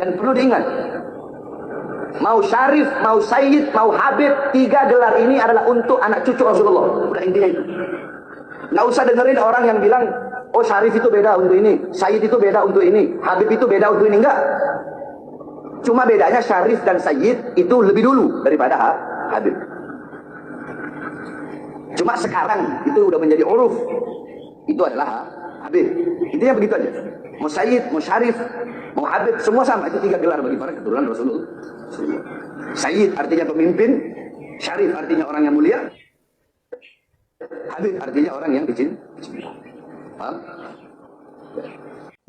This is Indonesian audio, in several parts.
Dan perlu diingat, mau syarif, mau sayyid, mau habib, 3 gelar ini adalah untuk anak cucu Rasulullah. Udah intinya itu. Nggak usah dengerin orang yang bilang, oh syarif itu beda untuk ini, sayyid itu beda untuk ini, habib itu beda untuk ini. Enggak. Cuma bedanya syarif dan sayyid itu lebih dulu daripada habib. Cuma sekarang itu udah menjadi uruf. Itu adalah habib. Intinya begitu aja. Mau sayyid, mau syarif, mau habib, semua sama. Itu 3 gelar bagi para keturunan Rasulullah. Sayyid artinya pemimpin, syarif artinya orang yang mulia, habib artinya orang yang dicintai. Paham?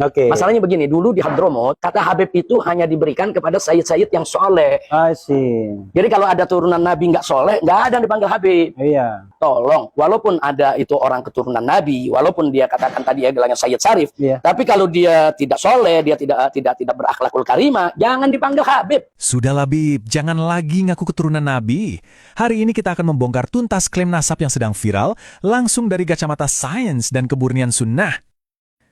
Oke. Masalahnya begini, dulu di Hadramut, kata Habib itu hanya diberikan kepada sayyid-sayyid yang soleh. I see. Jadi kalau ada turunan Nabi nggak soleh, nggak ada yang dipanggil Habib. Iya. Tolong, walaupun ada itu orang keturunan Nabi, walaupun dia katakan tadi ya gelarnya Sayyid Syarif, Iya. tapi kalau dia tidak soleh, dia tidak berakhlakul karimah, jangan dipanggil Habib. Sudah Labib, jangan lagi ngaku keturunan Nabi. Hari ini kita akan membongkar tuntas klaim nasab yang sedang viral langsung dari kacamata sains dan kemurnian sunnah.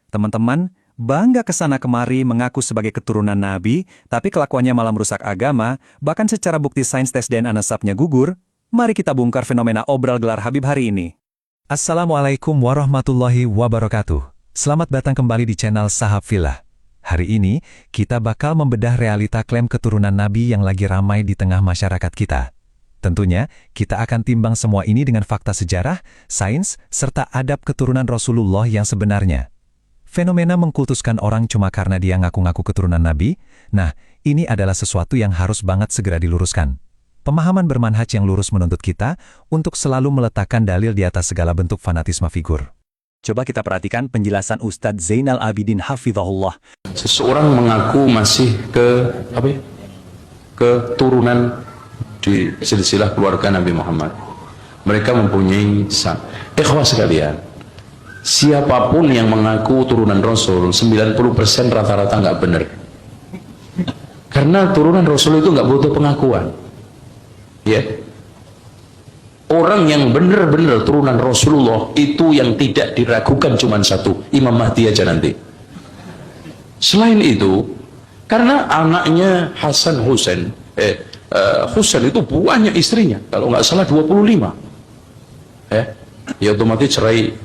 Teman-teman, bangga kesana kemari mengaku sebagai keturunan Nabi, tapi kelakuannya malah merusak agama, bahkan secara bukti sains tes DNA nasabnya gugur. Mari kita bongkar fenomena obral gelar Habib hari ini. Assalamualaikum warahmatullahi wabarakatuh. Selamat datang kembali di channel Sahab Fillah. Hari ini, kita bakal membedah realita klaim keturunan Nabi yang lagi ramai di tengah masyarakat kita. Tentunya, kita akan timbang semua ini dengan fakta sejarah, sains, serta adab keturunan Rasulullah yang sebenarnya. Fenomena mengkultuskan orang cuma karena dia ngaku-ngaku keturunan Nabi, nah, ini adalah sesuatu yang harus banget segera diluruskan. Pemahaman bermanhaj yang lurus menuntut kita untuk selalu meletakkan dalil di atas segala bentuk fanatisme figur. Coba kita perhatikan penjelasan Ustadz Zainal Abidin Hafizahullah. Seseorang mengaku masih keturunan di silsilah keluarga Nabi Muhammad. Mereka mempunyai ikhwah sekalian. Siapapun yang mengaku turunan Rasul, 90% rata-rata nggak benar. Karena turunan Rasul itu nggak butuh pengakuan. Ya. Orang yang benar-benar turunan Rasulullah itu yang tidak diragukan cuma satu, Imam Mahdi aja nanti. Selain itu, karena anaknya Hasan Husain, Husain itu banyak istrinya, kalau nggak salah 25. Ya otomatis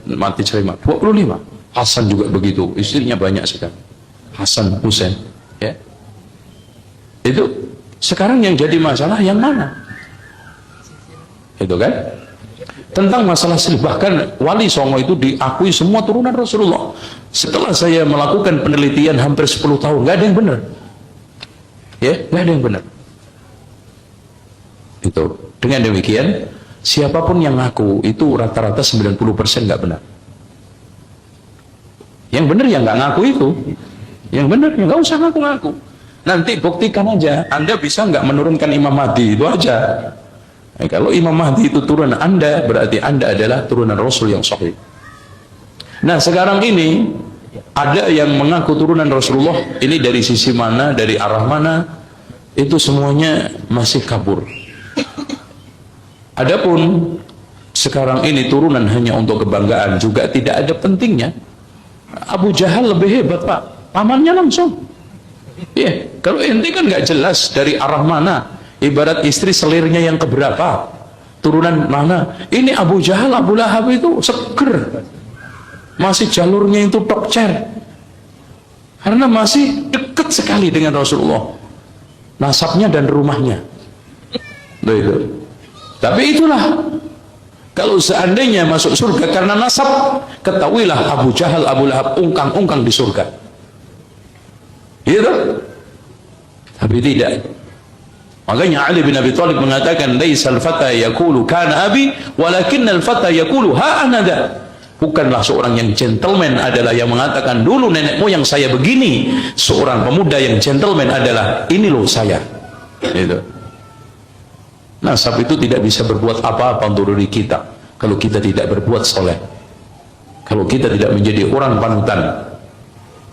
mati cerai 25. Hasan juga begitu, istrinya banyak sekali. Hasan Husain, ya. Itu sekarang yang jadi masalah yang mana? Itu kan? Tentang masalah silih, bahkan Wali Songo itu diakui semua turunan Rasulullah. Setelah saya melakukan penelitian hampir 10 tahun, nggak ada yang benar. Ya, nggak ada yang benar. Itu. Dengan demikian, siapapun yang ngaku itu rata-rata 90% nggak benar. Yang benar yang nggak ngaku itu. Yang benar yang nggak usah ngaku-ngaku. Nanti buktikan aja. Anda bisa nggak menurunkan Imam Mahdi, itu aja. Kalau Imam Mahdi itu turunan Anda, berarti Anda adalah turunan Rasul yang sahih. Nah sekarang ini ada yang mengaku turunan Rasulullah. Ini dari sisi mana, dari arah mana, itu semuanya masih kabur. Adapun sekarang ini turunan hanya untuk kebanggaan juga tidak ada pentingnya. Abu Jahal lebih hebat Pak, pamannya langsung. Ya, kalau ente kan nggak jelas dari arah mana. Ibarat istri selirnya yang keberapa, turunan mana. Ini Abu Jahal, Abu Lahab itu seger, masih jalurnya itu tokcer, karena masih dekat sekali dengan Rasulullah, nasabnya dan rumahnya. Itu. Tapi itulah, kalau seandainya masuk surga karena nasab, ketahuilah Abu Jahal, Abu Lahab ungkang-ungkang di surga. Gitu? Tapi tidak. Makanya Ali bin Abi Thalib mengatakan, "Laisal fata yaqulu kana abi, walakinnal fata yaqulu ha anada." Bukanlah seorang yang gentleman adalah yang mengatakan dulu nenek moyang saya begini. Seorang pemuda yang gentleman adalah ini loh saya. Gitu. Nasab itu tidak bisa berbuat apa-apa untuk diri kita kalau kita tidak berbuat soleh, kalau kita tidak menjadi orang panutan.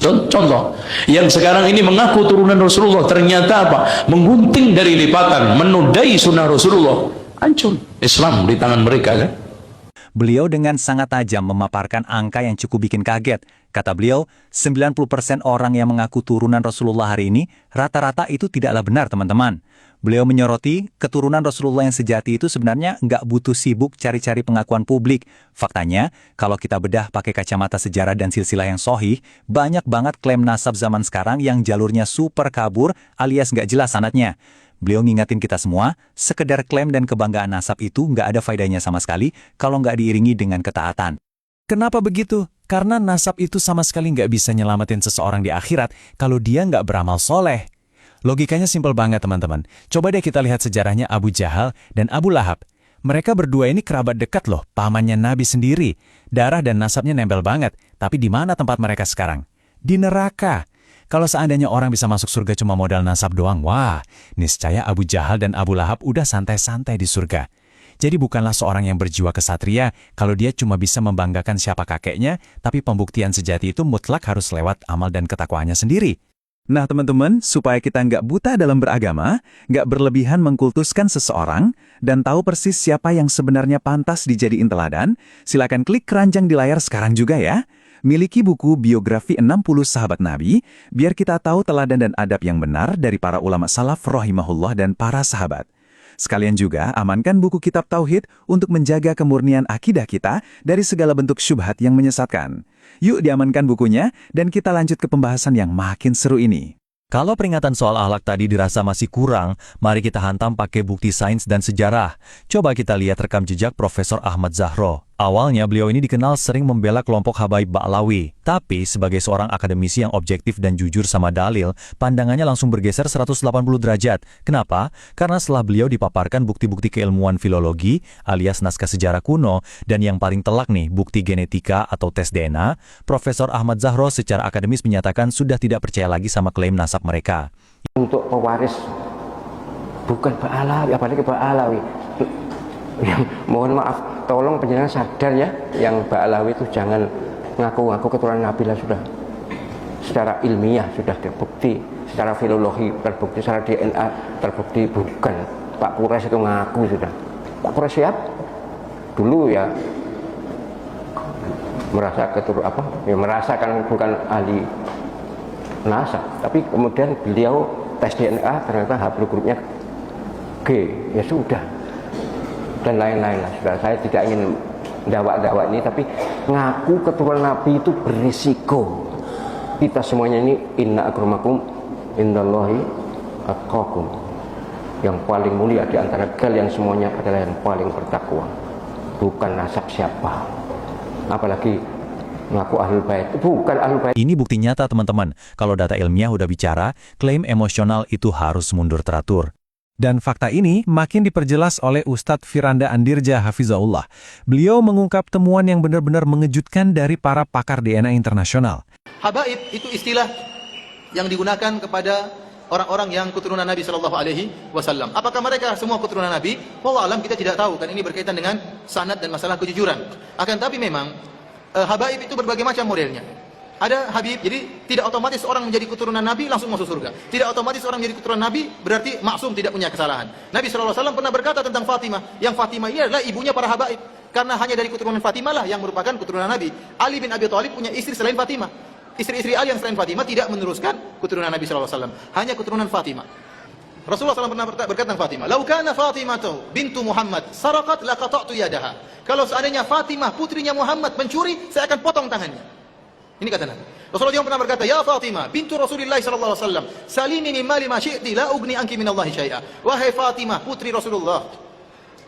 Contoh, yang sekarang ini mengaku turunan Rasulullah ternyata apa? Menggunting dari lipatan, menodai sunnah Rasulullah. Hancur Islam di tangan mereka kan? Beliau dengan sangat tajam memaparkan angka yang cukup bikin kaget. Kata beliau, 90% orang yang mengaku turunan Rasulullah hari ini, rata-rata itu tidaklah benar, teman-teman. Beliau menyoroti, keturunan Rasulullah yang sejati itu sebenarnya nggak butuh sibuk cari-cari pengakuan publik. Faktanya, kalau kita bedah pakai kacamata sejarah dan silsilah yang sahih, banyak banget klaim nasab zaman sekarang yang jalurnya super kabur alias nggak jelas sanadnya. Beliau ngingatin kita semua, sekedar klaim dan kebanggaan nasab itu nggak ada faedahnya sama sekali kalau nggak diiringi dengan ketaatan. Kenapa begitu? Karena nasab itu sama sekali nggak bisa nyelamatin seseorang di akhirat kalau dia nggak beramal soleh. Logikanya simpel banget, teman-teman. Coba deh kita lihat sejarahnya Abu Jahal dan Abu Lahab. Mereka berdua ini kerabat dekat loh, pamannya Nabi sendiri. Darah dan nasabnya nempel banget. Tapi di mana tempat mereka sekarang? Di neraka. Kalau seandainya orang bisa masuk surga cuma modal nasab doang, wah, niscaya Abu Jahal dan Abu Lahab udah santai-santai di surga. Jadi bukanlah seorang yang berjiwa kesatria kalau dia cuma bisa membanggakan siapa kakeknya, tapi pembuktian sejati itu mutlak harus lewat amal dan ketakwaannya sendiri. Nah teman-teman, supaya kita nggak buta dalam beragama, nggak berlebihan mengkultuskan seseorang, dan tahu persis siapa yang sebenarnya pantas dijadiin teladan, silakan klik keranjang di layar sekarang juga ya. Miliki buku biografi 60 sahabat Nabi, biar kita tahu teladan dan adab yang benar dari para ulama salaf rahimahullah dan para sahabat. Sekalian juga amankan buku kitab Tauhid untuk menjaga kemurnian akidah kita dari segala bentuk syubhat yang menyesatkan. Yuk diamankan bukunya dan kita lanjut ke pembahasan yang makin seru ini. Kalau peringatan soal akhlak tadi dirasa masih kurang, mari kita hantam pakai bukti sains dan sejarah. Coba kita lihat rekam jejak Profesor Ahmad Zahro. Awalnya beliau ini dikenal sering membela kelompok Habaib Ba'lawi. Tapi sebagai seorang akademisi yang objektif dan jujur sama dalil, pandangannya langsung bergeser 180 derajat. Kenapa? Karena setelah beliau dipaparkan bukti-bukti keilmuan filologi alias naskah sejarah kuno dan yang paling telak nih, bukti genetika atau tes DNA, Profesor Ahmad Zahro secara akademis menyatakan sudah tidak percaya lagi sama klaim nasab mereka. Untuk pewaris bukan Ba'lawi, apalagi Ba'lawi. Mohon maaf, tolong penjenengan sadar ya, yang Ba'lawi itu jangan ngaku-ngaku keturunan Nabi lah sudah. Secara ilmiah sudah terbukti, secara filologi terbukti, secara DNA terbukti bukan. Pak Quraisy itu ngaku sudah. Pak Quraisy siap? Dulu ya merasa merasakan bukan ahli nasab, tapi kemudian beliau tes DNA ternyata haplogrupnya G, ya sudah. Dan lain-lain lah sudah. Saya tidak ingin dakwah ini, tapi ngaku keturunan Nabi itu berisiko. Kita semuanya ini inna akramakum indallahi atqakum. Yang paling mulia di antara kalian semuanya adalah yang paling bertakwa. Bukan nasab siapa. Apalagi ngaku ahlul bait, bukan ahlul bait. Ini bukti nyata teman-teman, kalau data ilmiah udah bicara, klaim emosional itu harus mundur teratur. Dan fakta ini makin diperjelas oleh Ustadz Firanda Andirja Hafizahullah. Beliau mengungkap temuan yang benar-benar mengejutkan dari para pakar DNA internasional. Habaib itu istilah yang digunakan kepada orang-orang yang keturunan Nabi Shallallahu Alaihi Wasallam. Apakah mereka semua keturunan Nabi? Wallahu alam kita tidak tahu, kan ini berkaitan dengan sanad dan masalah kejujuran. Akan tapi memang habaib itu berbagai macam modelnya. Ada habib, jadi tidak otomatis orang menjadi keturunan Nabi langsung masuk surga. Tidak otomatis orang menjadi keturunan Nabi berarti maksum, tidak punya kesalahan. Nabi SAW pernah berkata tentang Fatimah, yang Fatimah ini adalah ibunya para habaib. Karena hanya dari keturunan Fatimah lah yang merupakan keturunan Nabi. Ali bin Abi Thalib punya istri selain Fatimah. Istri-istri Ali yang selain Fatimah tidak meneruskan keturunan Nabi SAW. Hanya keturunan Fatimah. Rasulullah SAW pernah berkata tentang Fatimah, "Lau kana Fatimatu bintu Muhammad saraqat laqata'tu yadaha." Kalau seandainya Fatimah putrinya Muhammad mencuri, saya akan potong tangannya. Ini kata Nabi. Rasulullah juga pernah berkata, "Ya Fatimah bintu Rasulullah sallallahu alaihi wasallam, salini min mali ma syi'ti la ugni anki min Allah syai'a." Wahai Fatimah, putri Rasulullah,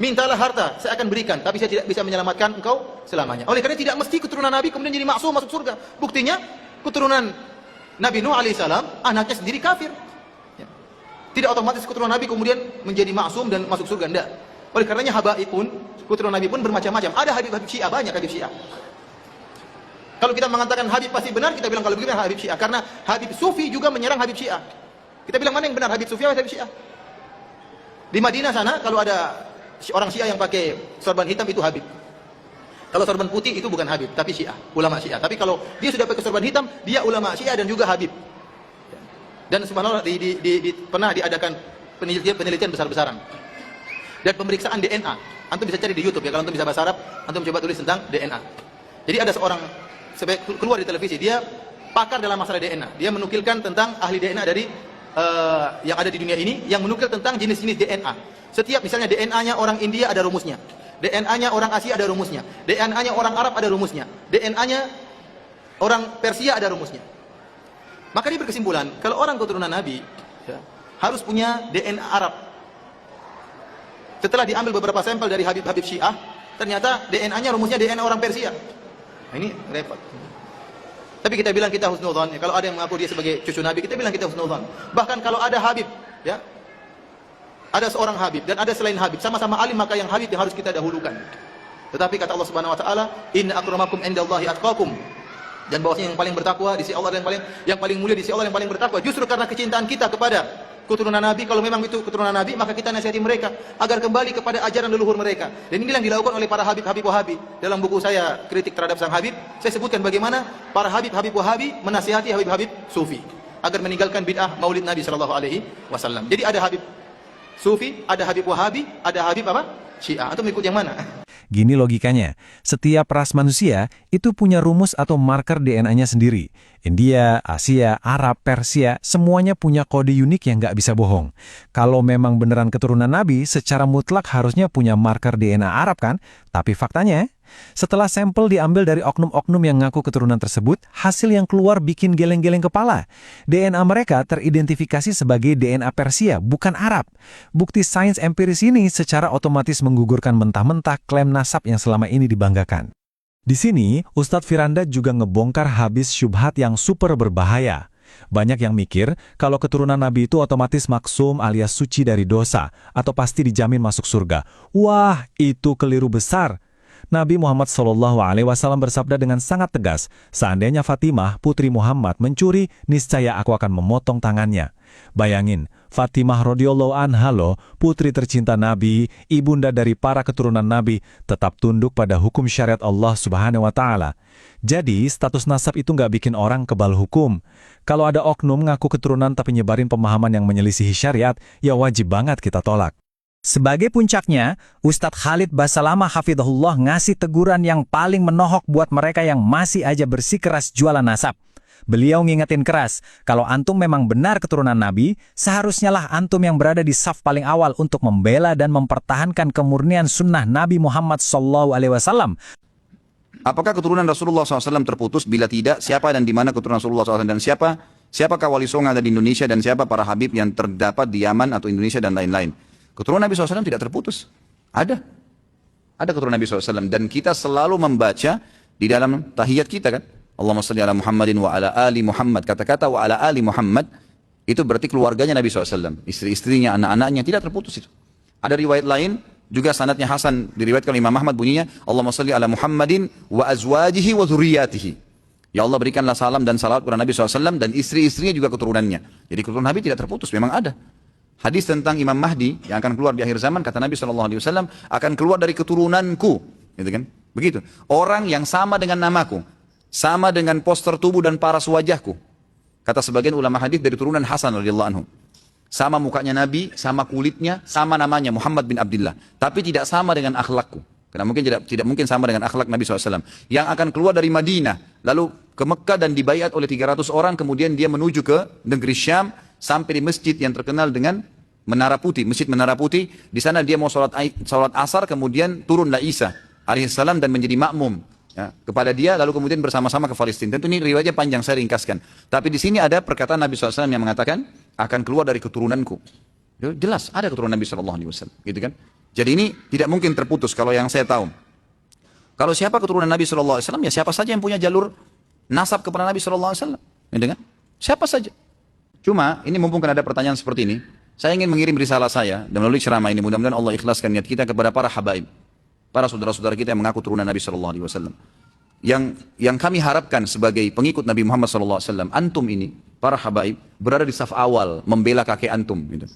mintalah harta, saya akan berikan, tapi saya tidak bisa menyelamatkan engkau selamanya. Oleh karena tidak mesti keturunan Nabi kemudian jadi maksum masuk surga. Buktinya keturunan Nabi Nuh alaihissalam anaknya sendiri kafir. Ya. Tidak otomatis keturunan Nabi kemudian menjadi maksum dan masuk surga, enggak. Oleh karenanya habaib pun, keturunan Nabi pun bermacam-macam. Ada habib-habib Syiah, banyak habib Syiah. Kalau kita mengatakan Habib pasti benar, kita bilang kalau begitu Habib Syiah. Karena Habib Sufi juga menyerang Habib Syiah. Kita bilang mana yang benar, Habib Sufi atau Habib Syiah? Di Madinah sana, kalau ada orang Syiah yang pakai sorban hitam, itu Habib. Kalau sorban putih, itu bukan Habib, tapi Syiah, ulama Syiah. Tapi kalau dia sudah pakai sorban hitam, dia ulama Syiah dan juga Habib. Dan subhanallah, pernah diadakan penelitian besar-besaran. Dan pemeriksaan DNA. Antum bisa cari di YouTube ya, kalau antum bisa bahasa Arab, antum coba tulis tentang DNA. Jadi ada seorang keluar di televisi, dia pakar dalam masalah DNA. Dia menukilkan tentang ahli DNA dari yang ada di dunia ini, yang menukil tentang jenis-jenis DNA. Setiap misalnya DNA-nya orang India ada rumusnya, DNA-nya orang Asia ada rumusnya, DNA-nya orang Arab ada rumusnya, DNA-nya orang Persia ada rumusnya. Maka dia berkesimpulan, kalau orang keturunan Nabi ya, harus punya DNA Arab. Setelah diambil beberapa sampel dari Habib-Habib Syiah, ternyata DNA-nya rumusnya DNA orang Persia. Nah, ini repot. Tapi kita bilang kita husnudzon. Ya, kalau ada yang mengaku dia sebagai cucu Nabi, kita bilang kita husnudzon. Bahkan kalau ada Habib, ya, ada seorang Habib dan ada selain Habib, sama-sama alim, maka yang Habib yang harus kita dahulukan. Tetapi kata Allah Subhanahu Wa Taala, Inna akramakum indallahi atqakum. Dan bahwasanya yang paling bertakwa di sisi Allah dan yang paling mulia di sisi Allah yang paling bertakwa. Justru karena kecintaan kita kepada keturunan Nabi, kalau memang itu keturunan Nabi, maka kita nasihati mereka agar kembali kepada ajaran leluhur mereka. Dan ini yang dilakukan oleh para Habib-Habib Wahabi. Dalam buku saya kritik terhadap sang Habib, saya sebutkan bagaimana para Habib-Habib Wahabi menasihati Habib-Habib Sufi agar meninggalkan bid'ah Maulid Nabi sallallahu alaihi wasallam. Jadi ada Habib Sufi, ada Habib Wahabi, ada Habib apa? Syiah. Antum ikut yang mana? Gini logikanya, setiap ras manusia itu punya rumus atau marker DNA-nya sendiri. India, Asia, Arab, Persia, semuanya punya kode unik yang nggak bisa bohong. Kalau memang beneran keturunan Nabi, secara mutlak harusnya punya marker DNA Arab kan? Tapi faktanya, setelah sampel diambil dari oknum-oknum yang ngaku keturunan tersebut, hasil yang keluar bikin geleng-geleng kepala. DNA mereka teridentifikasi sebagai DNA Persia, bukan Arab. Bukti sains empiris ini secara otomatis menggugurkan mentah-mentah klaim nasab yang selama ini dibanggakan. Di sini, Ustadz Firanda juga ngebongkar habis syubhat yang super berbahaya. Banyak yang mikir kalau keturunan Nabi itu otomatis maksum alias suci dari dosa, atau pasti dijamin masuk surga. Wah, itu keliru besar. Nabi Muhammad SAW bersabda dengan sangat tegas, seandainya Fatimah, putri Muhammad, mencuri, niscaya aku akan memotong tangannya. Bayangin, Fatimah radhiyallahu anha loh, putri tercinta Nabi, ibunda dari para keturunan Nabi, tetap tunduk pada hukum syariat Allah Subhanahu wa Ta'ala. Jadi, status nasab itu nggak bikin orang kebal hukum. Kalau ada oknum ngaku keturunan tapi nyebarin pemahaman yang menyelisihi syariat, ya wajib banget kita tolak. Sebagai puncaknya, Ustadz Khalid Basalamah Hafidhullah ngasih teguran yang paling menohok buat mereka yang masih aja bersikeras jualan nasab. Beliau ngingetin keras, kalau antum memang benar keturunan Nabi, seharusnya lah antum yang berada di saf paling awal untuk membela dan mempertahankan kemurnian sunnah Nabi Muhammad SAW. Apakah keturunan Rasulullah SAW terputus? Bila tidak, siapa dan di mana keturunan Rasulullah SAW dan siapakah wali songo yang ada di Indonesia dan siapa para habib yang terdapat di Yaman atau Indonesia dan lain-lain? Keturunan Nabi SAW tidak terputus. Ada keturunan Nabi SAW. Dan kita selalu membaca di dalam tahiyat kita kan. Allahumma salli ala Muhammadin wa ala ali Muhammad. Kata-kata wa ala ali Muhammad, itu berarti keluarganya Nabi SAW. Istri-istrinya, anak-anaknya, tidak terputus itu. Ada riwayat lain, juga sanadnya Hasan, diriwayatkan Imam Ahmad bunyinya, Allahumma salli ala Muhammadin wa azwajihi wa zurriyatihi. Ya Allah berikanlah salam dan salawat kepada Nabi SAW dan istri-istrinya juga keturunannya. Jadi keturunan Nabi tidak terputus, memang ada. Hadis tentang Imam Mahdi yang akan keluar di akhir zaman, kata Nabi SAW, akan keluar dari keturunanku. Gitu kan? Begitu. Orang yang sama dengan namaku, sama dengan poster tubuh dan paras wajahku. Kata sebagian ulama hadis dari turunan Hasan radhiyallahu anhu. Sama mukanya Nabi, sama kulitnya, sama namanya Muhammad bin Abdullah. Tapi tidak sama dengan akhlakku. Karena mungkin tidak mungkin sama dengan akhlak Nabi SAW. Yang akan keluar dari Madinah, lalu ke Mekah dan dibaiat oleh 300 orang, kemudian dia menuju ke negeri Syam, sampai di masjid yang terkenal dengan Menara Putih, Masjid Menara Putih. Di sana dia mau sholat asar, kemudian turunlah Isa alaihissalam dan menjadi makmum ya, kepada dia, lalu kemudian bersama-sama ke Palestina. Tentu ini riwayatnya panjang, saya ringkaskan. Tapi di sini ada perkataan Nabi SAW yang mengatakan akan keluar dari keturunanku. Jelas ada keturunan Nabi SAW, gitu kan? Jadi ini tidak mungkin terputus kalau yang saya tahu. Kalau siapa keturunan Nabi SAW, ya siapa saja yang punya jalur nasab kepada Nabi SAW, gitu kan? Siapa saja. Cuma ini mumpung ada pertanyaan seperti ini, saya ingin mengirim risalah saya dan melalui ceramah ini mudah-mudahan Allah ikhlaskan niat kita kepada para habaib, para saudara-saudara kita yang mengaku turunan Nabi SAW. Yang kami harapkan sebagai pengikut Nabi Muhammad SAW, antum ini, para habaib, berada di saf awal membela kakek antum. Gitu.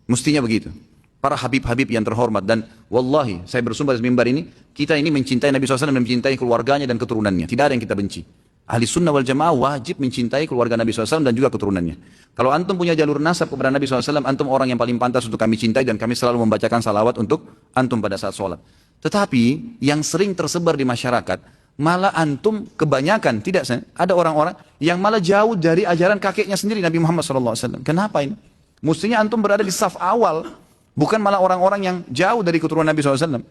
Mestinya begitu. Para habib-habib yang terhormat. Dan wallahi, saya bersumpah di mimbar ini, kita ini mencintai Nabi SAW dan mencintai keluarganya dan keturunannya. Tidak ada yang kita benci. Ahli sunnah wal jamaah wajib mencintai keluarga Nabi SAW dan juga keturunannya. Kalau antum punya jalur nasab kepada Nabi SAW, antum orang yang paling pantas untuk kami cintai dan kami selalu membacakan salawat untuk antum pada saat sholat. Tetapi yang sering tersebar di masyarakat, malah antum kebanyakan, tidak, ada orang-orang yang malah jauh dari ajaran kakeknya sendiri Nabi Muhammad SAW. Kenapa ini? Mestinya antum berada di saf awal, bukan malah orang-orang yang jauh dari keturunan Nabi SAW.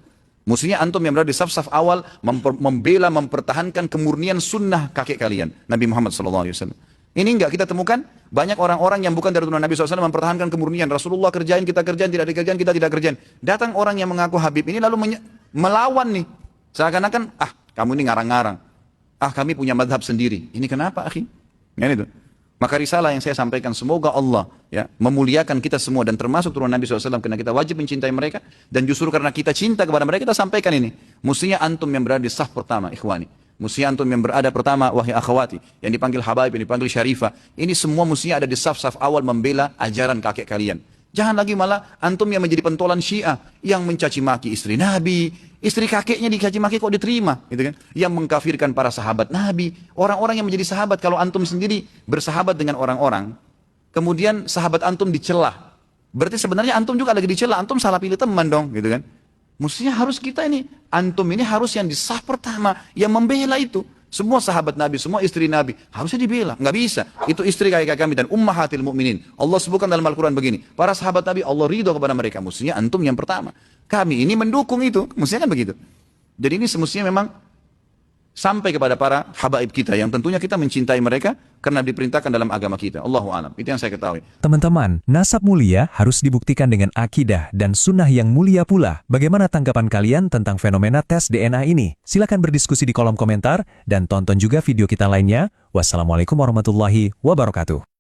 Mestinya antum yang berada di saf-saf awal membela, mempertahankan kemurnian sunnah kakek kalian, Nabi Muhammad SAW. Ini enggak kita temukan banyak orang-orang yang bukan dari keturunan Nabi SAW mempertahankan kemurnian. Rasulullah kerjain, kita kerjain, tidak dikerjain, kita tidak kerjain. Datang orang yang mengaku Habib ini lalu melawan nih. Seakan-akan, kamu ini ngarang-ngarang. Kami punya madhab sendiri. Ini kenapa, akhi? Kan itu. Maka risalah yang saya sampaikan, semoga Allah ya memuliakan kita semua dan termasuk turunan Nabi SAW, karena kita wajib mencintai mereka, dan justru karena kita cinta kepada mereka, kita sampaikan ini. Mestinya antum yang berada di saf pertama, ikhwani. Mestinya antum yang berada pertama, wahai akhwati, yang dipanggil habaib, yang dipanggil syarifah. Ini semua mestinya ada di saf-saf awal membela ajaran kakek kalian. Jangan lagi malah antum yang menjadi pentolan Syiah, yang mencaci maki istri Nabi, istri kakeknya dicaci maki kok diterima, gitu kan? Yang mengkafirkan para sahabat Nabi, orang-orang yang menjadi sahabat. Kalau antum sendiri bersahabat dengan orang-orang, kemudian sahabat antum dicela, berarti sebenarnya antum juga lagi dicela, antum salah pilih teman dong, gitu kan? Mestinya harus kita ini, antum ini harus yang di saf pertama, yang membela itu. Semua sahabat Nabi, semua istri Nabi harusnya dibela. Nggak bisa. Itu istri kakek kami dan ummahatil mu'minin. Allah sebutkan dalam Al-Quran begini. Para sahabat Nabi, Allah ridho kepada mereka. Mestinya antum yang pertama. Kami ini mendukung itu. Mestinya kan begitu. Jadi ini semestinya memang sampai kepada para habaib kita, yang tentunya kita mencintai mereka karena diperintahkan dalam agama kita. Allahu a'lam. Itu yang saya ketahui. Teman-teman, nasab mulia harus dibuktikan dengan akidah dan sunnah yang mulia pula. Bagaimana tanggapan kalian tentang fenomena tes DNA ini? Silakan berdiskusi di kolom komentar dan tonton juga video kita lainnya. Wassalamualaikum warahmatullahi wabarakatuh.